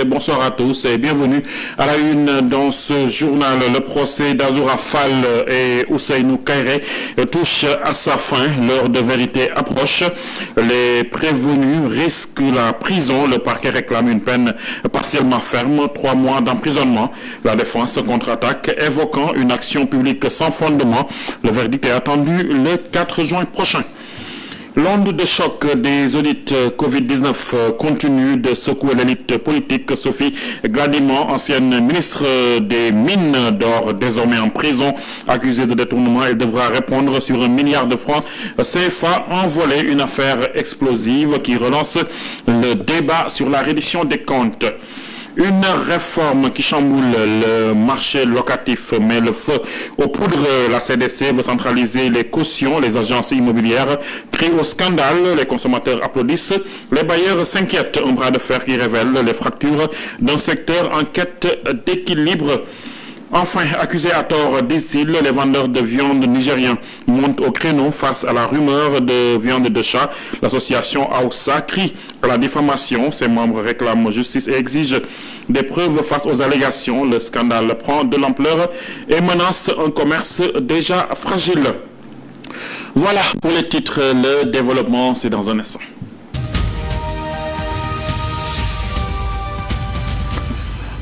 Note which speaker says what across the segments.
Speaker 1: Bonsoir à tous et bienvenue à la une dans ce journal. Le procès d'Azoura Fall et Ousseynou Kairé touche à sa fin. L'heure de vérité approche. Les prévenus risquent la prison. Le parquet réclame une peine partiellement ferme, 3 mois d'emprisonnement. La défense contre-attaque, évoquant une action publique sans fondement. Le verdict est attendu le 4 juin prochain. L'onde de choc des audits Covid-19 continue de secouer l'élite politique. Sophie Gladimant, ancienne ministre des Mines d'Or, désormais en prison, accusée de détournement, elle devra répondre sur 1 milliard de francs CFA envolé, une affaire explosive qui relance le débat sur la reddition des comptes. Une réforme qui chamboule le marché locatif met le feu aux poudres. La CDC veut centraliser les cautions. Les agences immobilières crient au scandale. Les consommateurs applaudissent. Les bailleurs s'inquiètent. Un bras de fer qui révèle les fractures d'un secteur en quête d'équilibre. Enfin, accusés à tort, disent-ils, les vendeurs de viande nigériens montent au créneau face à la rumeur de viande de chat. L'association Aoussa crie à la diffamation. Ses membres réclament justice et exigent des preuves face aux allégations. Le scandale prend de l'ampleur et menace un commerce déjà fragile. Voilà pour les titres. Le développement, c'est dans un instant.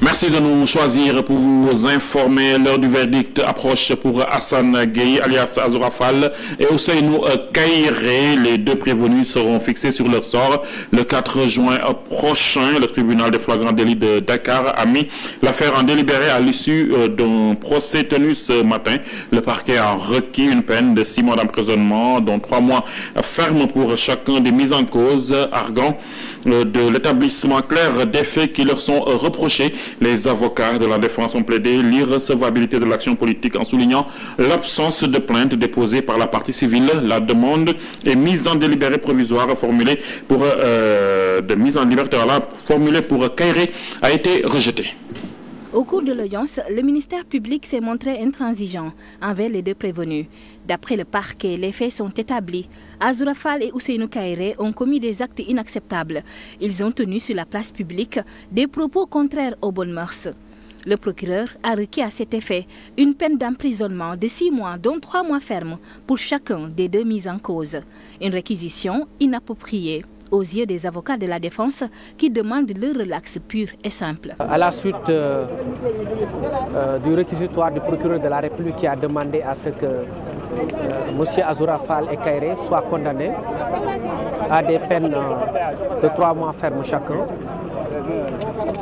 Speaker 1: Merci de nous choisir pour vous informer. L'heure du verdict approche pour Hassan Gueye, alias Azoura Fall, et Ousseynou Kairé. Les deux prévenus seront fixés sur leur sort le 4 juin prochain. Le tribunal de flagrant délit de Dakar a mis l'affaire en délibéré à l'issue d'un procès tenu ce matin. Le parquet a requis une peine de 6 mois d'emprisonnement, dont 3 mois fermes pour chacun des mis en cause, arguant de l'établissement clair des faits qui leur sont reprochés. Les avocats de la défense ont plaidé l'irrecevabilité de l'action politique en soulignant l'absence de plainte déposée par la partie civile. La demande est mise en délibéré provisoire formulée pour Kairé a été rejetée.
Speaker 2: Au cours de l'audience, le ministère public s'est montré intransigeant envers les deux prévenus. D'après le parquet, les faits sont établis. Azoura Fall et Ousseynou Kairé ont commis des actes inacceptables. Ils ont tenu sur la place publique des propos contraires aux bonnes mœurs. Le procureur a requis à cet effet une peine d'emprisonnement de 6 mois, dont 3 mois fermes, pour chacun des deux mis en cause. Une réquisition inappropriée aux yeux des avocats de la défense qui demandent le relax pur et simple.
Speaker 3: À la suite du réquisitoire du procureur de la République qui a demandé à ce que M. Azoura Fall et Kairé soient condamnés à des peines de 3 mois fermes chacun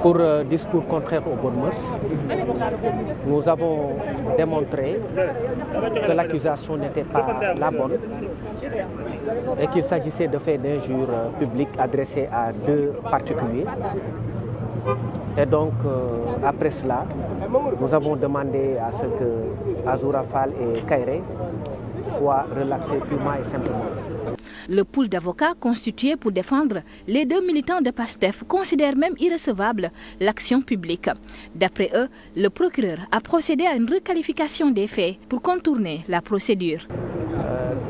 Speaker 3: pour discours contraires aux bonnes mœurs, nous avons démontré que l'accusation n'était pas la bonne et qu'il s'agissait de faits d'injures publiques adressés à 2 particuliers. Et donc, après cela, nous avons demandé à ce que Azoura Fall et Kairé soient relaxés purement et simplement.
Speaker 2: Le pool d'avocats constitué pour défendre les deux militants de PASTEF considère même irrecevable l'action publique. D'après eux, le procureur a procédé à une requalification des faits pour contourner la procédure.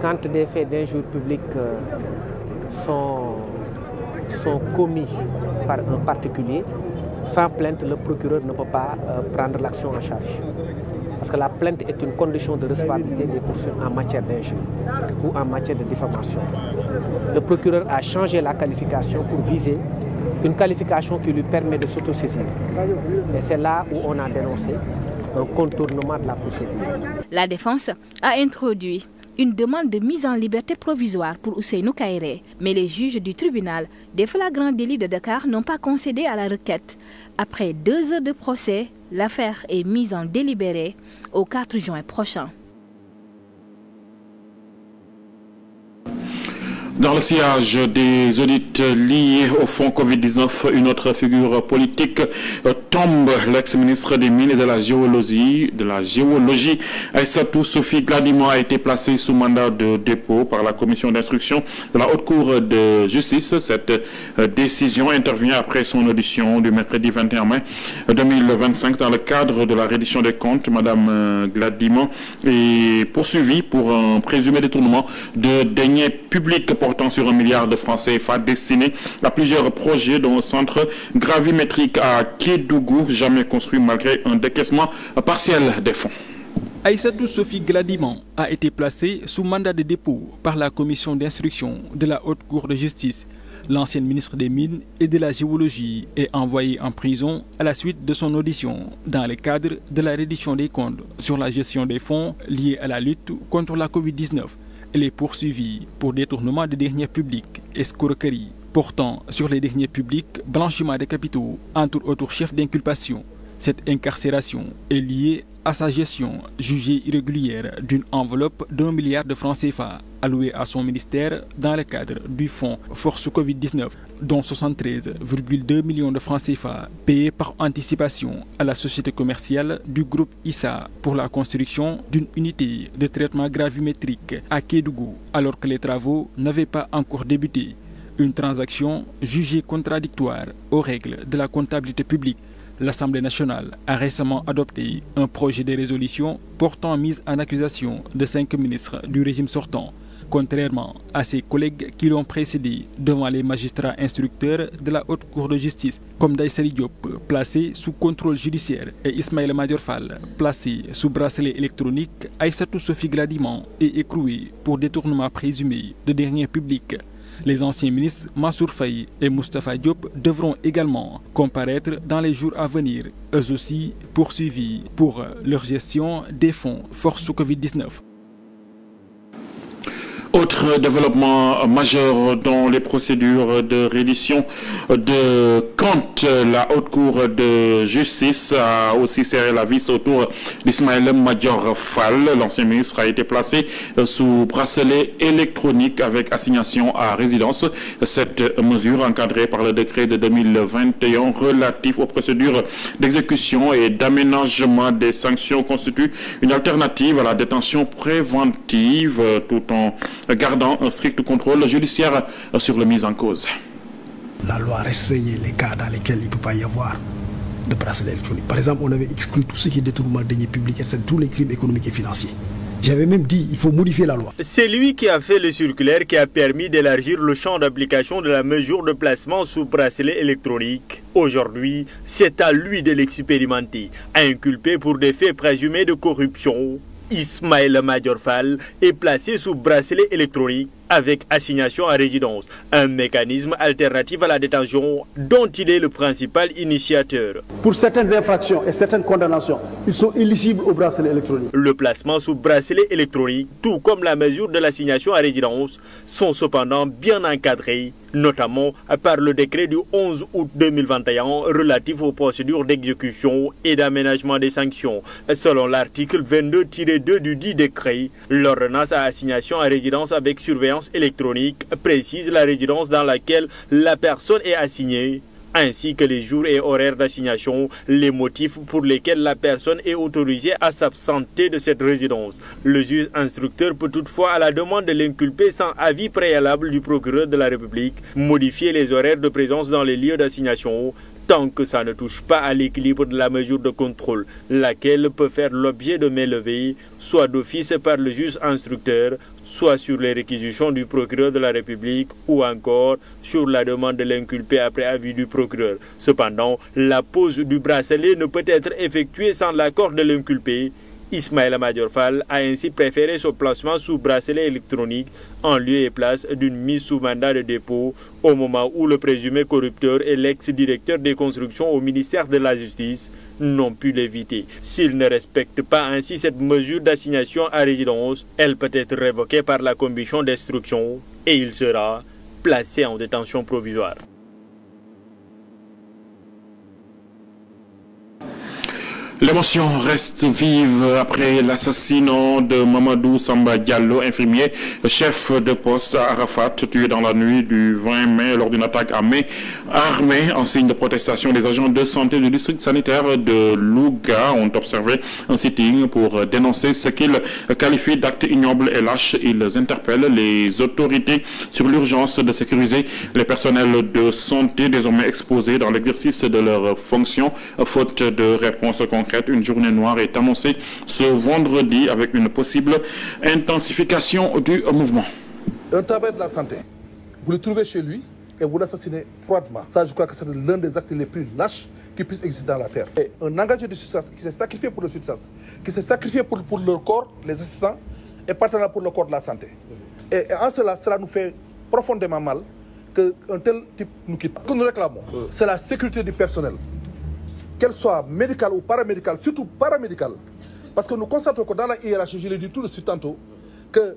Speaker 3: Quand des faits d'injure publique sont commis par un particulier, sans plainte, le procureur ne peut pas prendre l'action en charge. Parce que la plainte est une condition de recevabilité des poursuites en matière d'injure ou en matière de diffamation. Le procureur a changé la qualification pour viser une qualification qui lui permet de s'autosaisir. Et c'est là où on a dénoncé un contournement de la procédure.
Speaker 2: La défense a introduit une demande de mise en liberté provisoire pour Ousseynou Kairé. Mais les juges du tribunal des flagrants délits de Dakar n'ont pas concédé à la requête. Après 2 heures de procès, l'affaire est mise en délibéré au 4 juin prochain.
Speaker 1: Dans le sillage des audits liés au fonds Covid-19, une autre figure politique tombe. L'ex-ministre des Mines et de la Géologie, Aïssatou Sophie Gladimant, a été placée sous mandat de dépôt par la commission d'instruction de la Haute Cour de justice. Cette décision intervient après son audition du mercredi 21 mai 2025 dans le cadre de la reddition des comptes. Madame Gladimant est poursuivie pour un présumé détournement de deniers publics portant sur 1 milliard de francs CFA destinés à plusieurs projets dont un centre gravimétrique à Kédougou, jamais construit malgré un décaissement partiel des fonds.
Speaker 4: Aïssatou Sophie Gladiman a été placée sous mandat de dépôt par la commission d'instruction de la Haute Cour de justice. L'ancienne ministre des Mines et de la Géologie est envoyée en prison à la suite de son audition dans le cadre de la reddition des comptes sur la gestion des fonds liés à la lutte contre la Covid-19. Elle est poursuivie pour détournement de deniers publics, escroquerie portant sur les deniers publics, blanchiment des capitaux, entre autres chefs d'inculpation. Cette incarcération est liée à sa gestion jugée irrégulière d'une enveloppe d'1 milliard de francs CFA allouée à son ministère dans le cadre du fonds Force Covid-19, dont 73,2 millions de francs CFA payés par anticipation à la société commerciale du groupe ISA pour la construction d'une unité de traitement gravimétrique à Kédougou, alors que les travaux n'avaient pas encore débuté. Une transaction jugée contradictoire aux règles de la comptabilité publique. L'Assemblée nationale a récemment adopté un projet de résolution portant mise en accusation de 5 ministres du régime sortant, contrairement à ses collègues qui l'ont précédé devant les magistrats instructeurs de la Haute Cour de justice, comme Daïssali Diop, placé sous contrôle judiciaire, et Ismaïla Madior Fall, placé sous bracelet électronique. Aïssatou Sophie Gladiman est écrouée pour détournement présumé de deniers publics. Les anciens ministres Mansour Faye et Moustapha Diop devront également comparaître dans les jours à venir, eux aussi poursuivis pour leur gestion des fonds Force Covid-19.
Speaker 1: Autre développement majeur dans les procédures de reddition de comptes, la Haute Cour de justice a aussi serré la vis autour d'Ismaïla Madior Fall. L'ancien ministre a été placé sous bracelet électronique avec assignation à résidence. Cette mesure, encadrée par le décret de 2021 relatif aux procédures d'exécution et d'aménagement des sanctions, constitue une alternative à la détention préventive tout en gardant un strict contrôle judiciaire sur les mises en cause.
Speaker 5: La loi restreignait les cas dans lesquels il ne peut pas y avoir de bracelet électronique. Par exemple, on avait exclu tout ce qui est détournement de deniers publics, etc., tous les crimes économiques et financiers. J'avais même dit qu'il faut modifier la loi.
Speaker 6: C'est lui qui a fait le circulaire qui a permis d'élargir le champ d'application de la mesure de placement sous bracelet électronique. Aujourd'hui, c'est à lui de l'expérimenter, inculpé pour des faits présumés de corruption. Ismaïla Madior Fall est placé sous bracelet électronique avec assignation à résidence, un mécanisme alternatif à la détention dont il est le principal initiateur.
Speaker 7: Pour certaines infractions et certaines condamnations, ils sont éligibles au bracelet électronique.
Speaker 6: Le placement sous bracelet électronique, tout comme la mesure de l'assignation à résidence, sont cependant bien encadrés, notamment par le décret du 11 août 2021 relatif aux procédures d'exécution et d'aménagement des sanctions. Selon l'article 22-2 du dit décret, l'ordonnance à assignation à résidence avec surveillance électronique précise la résidence dans laquelle la personne est assignée, ainsi que les jours et horaires d'assignation, les motifs pour lesquels la personne est autorisée à s'absenter de cette résidence. Le juge instructeur peut toutefois, à la demande de l'inculpé sans avis préalable du procureur de la République, modifier les horaires de présence dans les lieux d'assignation, tant que ça ne touche pas à l'équilibre de la mesure de contrôle, laquelle peut faire l'objet de main levée, soit d'office par le juge instructeur, soit sur les réquisitions du procureur de la République ou encore sur la demande de l'inculpé après avis du procureur. Cependant, la pose du bracelet ne peut être effectuée sans l'accord de l'inculpé. Ismaïla Madior Fall a ainsi préféré son placement sous bracelet électronique en lieu et place d'une mise sous mandat de dépôt au moment où le présumé corrupteur et l'ex-directeur des constructions au ministère de la Justice n'ont pu l'éviter. S'il ne respecte pas ainsi cette mesure d'assignation à résidence, elle peut être révoquée par la commission d'instruction et il sera placé en détention provisoire.
Speaker 1: L'émotion reste vive après l'assassinat de Mamadou Samba Diallo, infirmier, chef de poste à Arafat, tué dans la nuit du 20 mai lors d'une attaque à main armée. En signe de protestation, les agents de santé du district sanitaire de Louga ont observé un sitting pour dénoncer ce qu'ils qualifient d'actes ignobles et lâches. Ils interpellent les autorités sur l'urgence de sécuriser les personnels de santé désormais exposés dans l'exercice de leurs fonctions, faute de réponse concrète. Une journée noire est annoncée ce vendredi avec une possible intensification du mouvement.
Speaker 7: Un travail de la santé vous le trouvez chez lui et vous l'assassinez froidement. Ça, je crois que c'est l'un des actes les plus lâches qui puissent exister dans la terre. Et un engagé de SUTSAS qui s'est sacrifié pour le SUTSAS, qui s'est sacrifié pour leur corps, les assistants, et partenaire pour le corps de la santé. Et en cela, cela nous fait profondément mal qu'un tel type nous quitte. Ce que nous réclamons, c'est la sécurité du personnel, qu'elle soit médicale ou paramédicale, surtout paramédicale. Parce que nous constatons que dans la hiérarchie, je l'ai dit tout de suite tantôt, que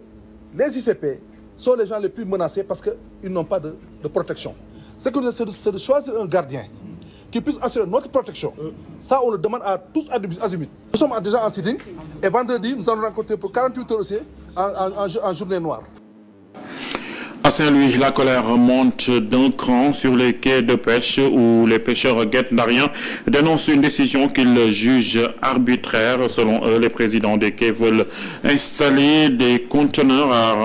Speaker 7: les ICP sont les gens les plus menacés parce qu'ils n'ont pas de protection. Ce que nous essayons, c'est de choisir un gardien qui puisse assurer notre protection. Ça, on le demande à tous azimuts. Nous sommes déjà en sitting et vendredi, nous allons rencontrer pour 48 heures aussi en journée noire.
Speaker 1: À Saint-Louis, la colère monte d'un cran sur les quais de pêche où les pêcheurs guet-ndariens dénoncent une décision qu'ils jugent arbitraire. Selon eux, les présidents des quais veulent installer des conteneurs à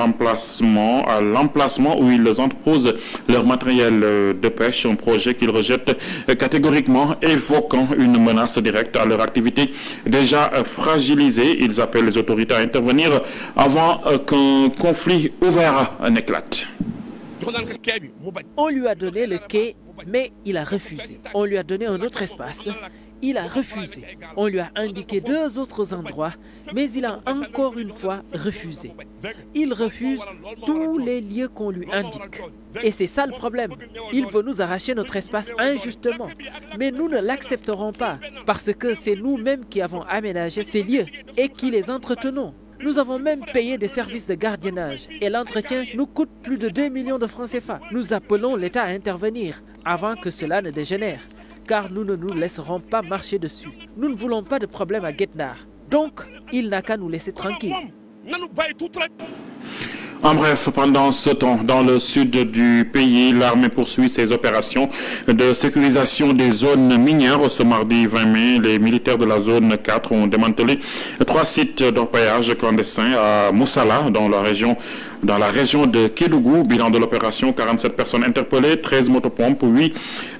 Speaker 1: l'emplacement où ils entreposent leur matériel de pêche, un projet qu'ils rejettent catégoriquement, évoquant une menace directe à leur activité déjà fragilisée. Ils appellent les autorités à intervenir avant qu'un conflit ouvert n'éclate.
Speaker 8: On lui a donné le quai, mais il a refusé. On lui a donné un autre espace, il a refusé. On lui a indiqué 2 autres endroits, mais il a encore une fois refusé. Il refuse tous les lieux qu'on lui indique. Et c'est ça le problème. Il veut nous arracher notre espace injustement. Mais nous ne l'accepterons pas, parce que c'est nous-mêmes qui avons aménagé ces lieux et qui les entretenons. Nous avons même payé des services de gardiennage et l'entretien nous coûte plus de 2 millions de francs CFA. Nous appelons l'État à intervenir avant que cela ne dégénère, car nous ne nous laisserons pas marcher dessus. Nous ne voulons pas de problème à Guet-Ndar, donc il n'a qu'à nous laisser tranquilles.
Speaker 1: En bref, pendant ce temps, dans le sud du pays, l'armée poursuit ses opérations de sécurisation des zones minières. Ce mardi 20 mai, les militaires de la zone 4 ont démantelé 3 sites d'orpaillage clandestins à Moussala, dans la région de Kédougou. Bilan de l'opération, 47 personnes interpellées, 13 motopompes,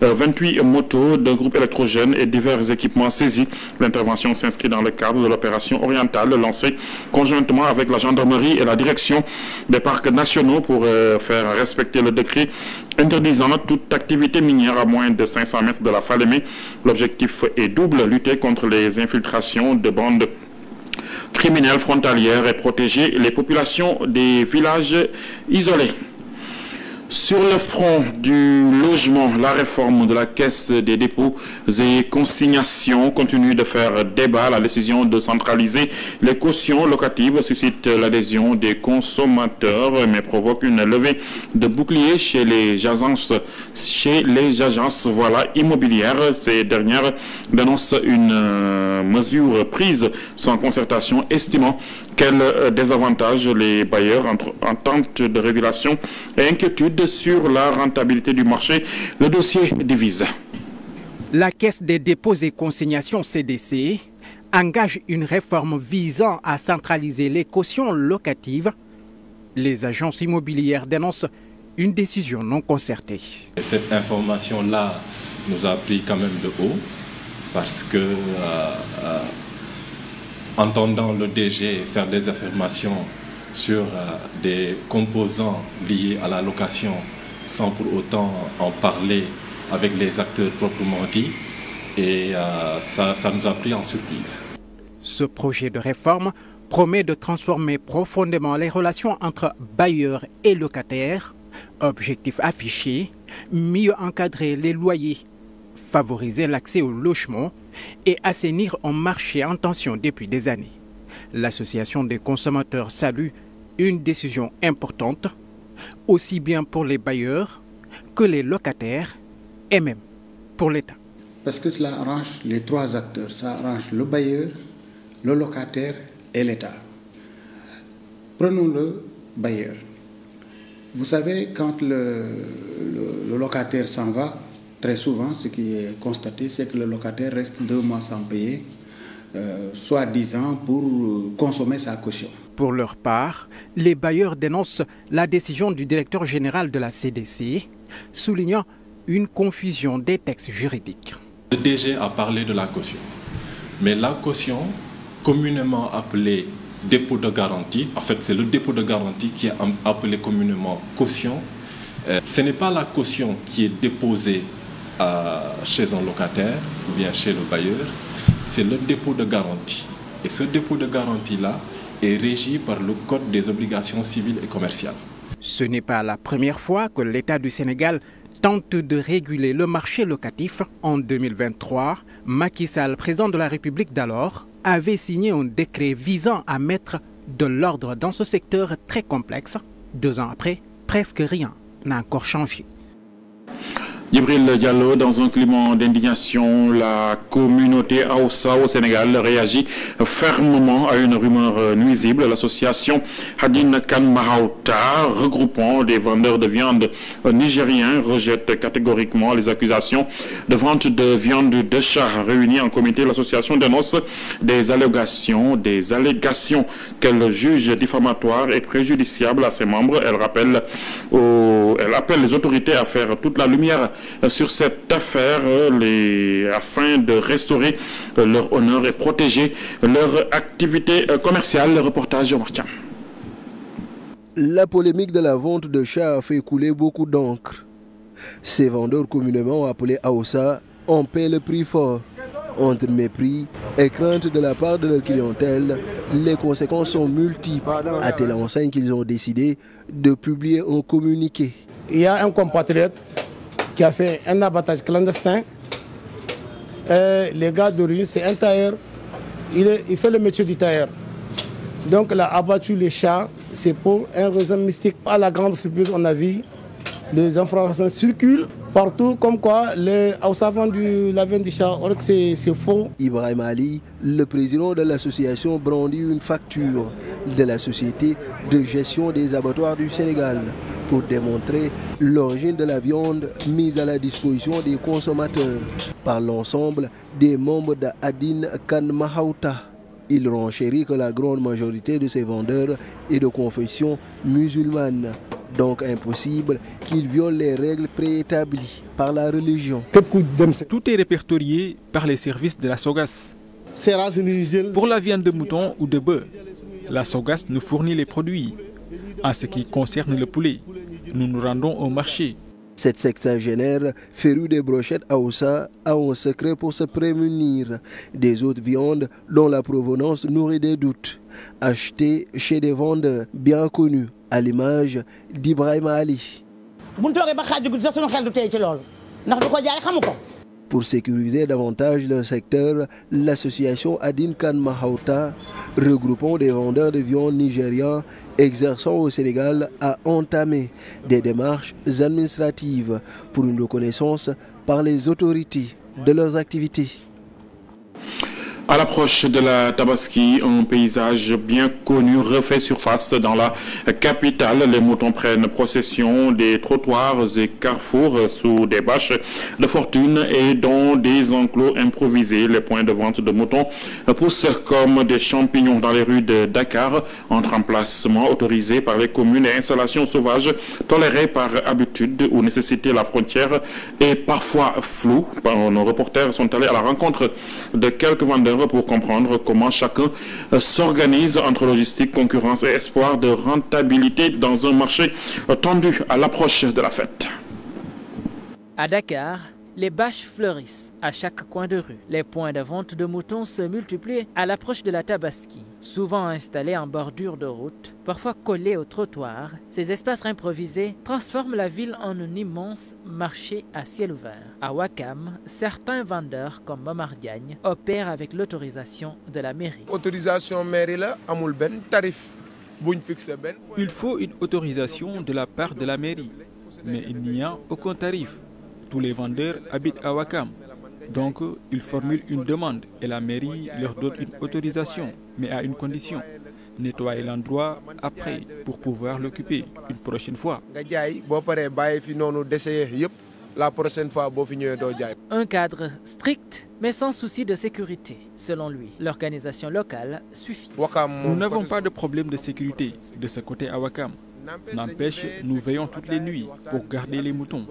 Speaker 1: 28 motos de groupes électrogènes et divers équipements saisis. L'intervention s'inscrit dans le cadre de l'opération orientale lancée conjointement avec la gendarmerie et la direction des parcs nationaux pour faire respecter le décret interdisant toute activité minière à moins de 500 mètres de la Falémé. L'objectif est double, lutter contre les infiltrations de bandes criminelles frontalières et protéger les populations des villages isolés. Sur le front du logement, la réforme de la Caisse des dépôts et consignations continue de faire débat. La décision de centraliser les cautions locatives suscite l'adhésion des consommateurs, mais provoque une levée de boucliers chez les agences immobilières. Ces dernières dénoncent une mesure prise sans concertation, estimant qu'elle désavantage les bailleurs en tente de régulation et inquiétude sur la rentabilité du marché. Le dossier divise.
Speaker 9: La Caisse des dépôts et consignations CDC engage une réforme visant à centraliser les cautions locatives. Les agences immobilières dénoncent une décision non concertée.
Speaker 10: Cette information-là nous a pris quand même de haut parce que entendant le DG faire des affirmations sur des composants liés à la location sans pour autant en parler avec les acteurs proprement dits, et ça nous a pris en surprise.
Speaker 9: Ce projet de réforme promet de transformer profondément les relations entre bailleurs et locataires. Objectif affiché, mieux encadrer les loyers, favoriser l'accès au logement et assainir un marché en tension depuis des années. L'Association des consommateurs salue une décision importante, aussi bien pour les bailleurs que les locataires et même pour l'État.
Speaker 11: Parce que cela arrange les 3 acteurs, ça arrange le bailleur, le locataire et l'État. Prenons le bailleur. Vous savez, quand le locataire s'en va, très souvent, ce qui est constaté, c'est que le locataire reste 2 mois sans payer, soi-disant pour consommer sa caution.
Speaker 9: Pour leur part, les bailleurs dénoncent la décision du directeur général de la CDC, soulignant une confusion des textes juridiques.
Speaker 10: Le DG a parlé de la caution, mais la caution, communément appelée dépôt de garantie, en fait c'est le dépôt de garantie qui est appelé communément caution, Ce n'est pas la caution qui est déposée chez un locataire ou bien chez le bailleur, c'est le dépôt de garantie. Et ce dépôt de garantie-là est régi par le Code des obligations civiles et commerciales.
Speaker 9: Ce n'est pas la première fois que l'État du Sénégal tente de réguler le marché locatif. En 2023, Macky Sall, président de la République d'alors, avait signé un décret visant à mettre de l'ordre dans ce secteur très complexe. 2 ans après, presque rien n'a encore changé.
Speaker 1: Djibril Diallo, dans un climat d'indignation, la communauté Aoussa au Sénégal réagit fermement à une rumeur nuisible. L'association Hadin Kan Mahouta, regroupant des vendeurs de viande nigériens, rejette catégoriquement les accusations de vente de viande de chat. Réunie en comité, l'association dénonce des allégations qu'elle juge diffamatoires et préjudiciables à ses membres. Elle appelle les autorités à faire toute la lumière sur cette affaire afin de restaurer leur honneur et protéger leur activité commerciale. Le reportage Omar Thiam.
Speaker 12: La polémique de la vente de chats a fait couler beaucoup d'encre. Ces vendeurs communément appelés Aoussa en paient le prix fort. Entre mépris et crainte de la part de leur clientèle, les conséquences sont multiples. À telle enseigne qu'ils ont décidé de publier un communiqué.
Speaker 13: Il y a un compatriote qui a fait un abattage clandestin. Les gars de rue, c'est un tailleur. Il fait le métier du tailleur. Donc il a abattu les chats. C'est pour un raison mystique. À la grande surprise, on a vu des informations circulent partout comme quoi les Aoussa vendent la viande du chat. Or que c'est faux.
Speaker 12: Ibrahim Ali, le président de l'association, brandit une facture de la société de gestion des abattoirs du Sénégal pour démontrer l'origine de la viande mise à la disposition des consommateurs par l'ensemble des membres de Hadin Kan Mahouta. Il renchérit que la grande majorité de ces vendeurs est de confession musulmane. Donc impossible qu'ils violent les règles préétablies par la religion.
Speaker 4: Tout est répertorié par les services de la SOGAS. Pour la viande de mouton ou de bœuf, la SOGAS nous fournit les produits. En ce qui concerne le poulet, nous nous rendons au marché.
Speaker 12: Cette sexagénaire, férue des brochettes Aoussa, a un secret pour se prémunir des autres viandes dont la provenance nourrit des doutes, achetées chez des vendeurs bien connus, à l'image d'Ibrahim Ali. Pour sécuriser davantage le secteur, l'association Hadin Kan Mahouta, regroupant des vendeurs de viande nigériens exerçant au Sénégal, a entamé des démarches administratives pour une reconnaissance par les autorités de leurs activités.
Speaker 1: À l'approche de la Tabaski, un paysage bien connu refait surface dans la capitale. Les moutons prennent possession des trottoirs et carrefours sous des bâches de fortune et dans des enclos improvisés. Les points de vente de moutons poussent comme des champignons dans les rues de Dakar, entre emplacements autorisés par les communes et installations sauvages tolérées par habitude ou nécessité. La frontière est parfois floue. Nos reporters sont allés à la rencontre de quelques vendeurs pour comprendre comment chacun s'organise entre logistique, concurrence et espoir de rentabilité dans un marché tendu à l'approche de la fête.
Speaker 8: À Dakar, les bâches fleurissent à chaque coin de rue. Les points de vente de moutons se multiplient à l'approche de la Tabaski. Souvent installés en bordure de route, parfois collés au trottoir, ces espaces improvisés transforment la ville en un immense marché à ciel ouvert. À Ouakam, certains vendeurs comme Momar Diagne opèrent avec l'autorisation de la mairie.
Speaker 14: Autorisation mairie là, amul ben tarif buñ fixé ben.
Speaker 4: Il faut une autorisation de la part de la mairie, mais il n'y a aucun tarif. Tous les vendeurs habitent à Ouakam. Donc, ils formulent une demande et la mairie leur donne une autorisation, mais à une condition. Nettoyer l'endroit après pour pouvoir l'occuper une prochaine fois.
Speaker 14: La prochaine fois,
Speaker 8: un cadre strict, mais sans souci de sécurité. Selon lui, l'organisation locale suffit.
Speaker 4: Nous n'avons pas de problème de sécurité de ce côté à Ouakam. N'empêche, nous veillons toutes les nuits pour garder les moutons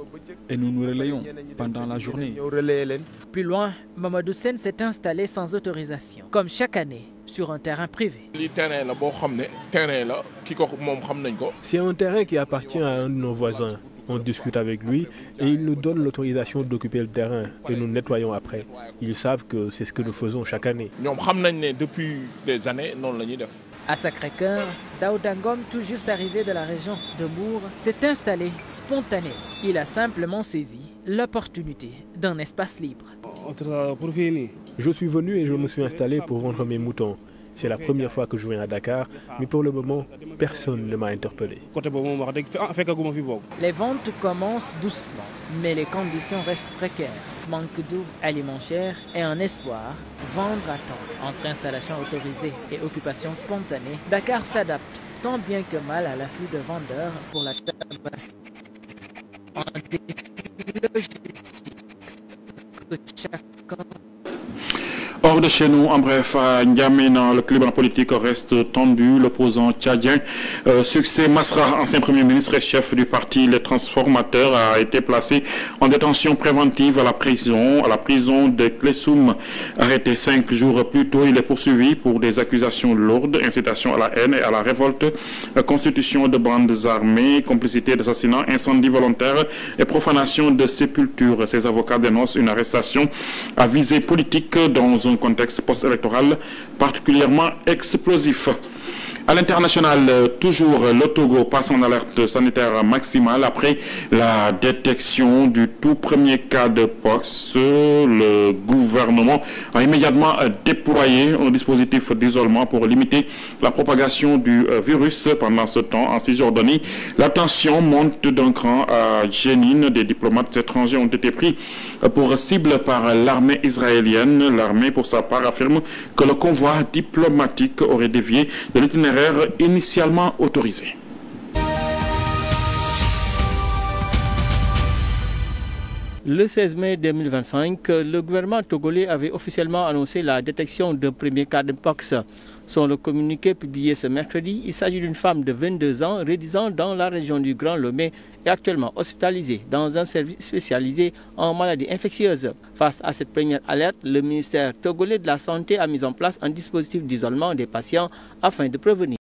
Speaker 4: et nous nous relayons pendant la journée.
Speaker 8: Plus loin, Mamadou Sen s'est installé sans autorisation, comme chaque année, sur un terrain privé.
Speaker 15: C'est un terrain qui appartient à un de nos voisins. On discute avec lui et il nous donne l'autorisation d'occuper le terrain et nous nettoyons après. Ils savent que c'est ce que nous faisons chaque année.
Speaker 16: Depuis des années,
Speaker 8: À Sacré-Cœur, Daouda Ngom, tout juste arrivé de la région de Bourg, s'est installé spontanément. Il a simplement saisi l'opportunité d'un espace libre.
Speaker 15: Je suis venu et je me suis installé pour vendre mes moutons. C'est la première fois que je viens à Dakar, mais pour le moment, personne ne m'a interpellé.
Speaker 8: Les ventes commencent doucement, mais les conditions restent précaires. Manque d'eau, aliments chers et un espoir, vendre à temps. Entre installation autorisée et occupation spontanée, Dakar s'adapte tant bien que mal à l'afflux de vendeurs pour la tabac. En défi logistique que chacun.
Speaker 1: Hors de chez nous, en bref, à N'Djamena, le climat politique reste tendu. L'opposant tchadien Succès Masra, ancien premier ministre et chef du parti Les Transformateurs, a été placé en détention préventive à la prison de Klessoum. Arrêté 5 jours plus tôt, il est poursuivi pour des accusations lourdes, incitation à la haine et à la révolte, constitution de bandes armées, complicité d'assassinat, incendie volontaire et profanation de sépultures. Ses avocats dénoncent une arrestation à visée politique dans un contexte post-électoral particulièrement explosif. À l'international, toujours le Togo passe en alerte sanitaire maximale après la détection du tout premier cas de pox. Le gouvernement a immédiatement déployé un dispositif d'isolement pour limiter la propagation du virus. Pendant ce temps, en Cisjordanie, la tension monte d'un cran à Jénine. Des diplomates étrangers ont été pris pour cible par l'armée israélienne. L'armée, pour sa part, affirme que le convoi diplomatique aurait dévié de l'itinéraire initialement autorisé.
Speaker 17: Le 16 mai 2025, le gouvernement togolais avait officiellement annoncé la détection d'un premier cas de pox. Selon le communiqué publié ce mercredi, il s'agit d'une femme de 22 ans résidant dans la région du Grand Lomé et actuellement hospitalisée dans un service spécialisé en maladies infectieuses. Face à cette première alerte, le ministère togolais de la Santé a mis en place un dispositif d'isolement des patients afin de prévenir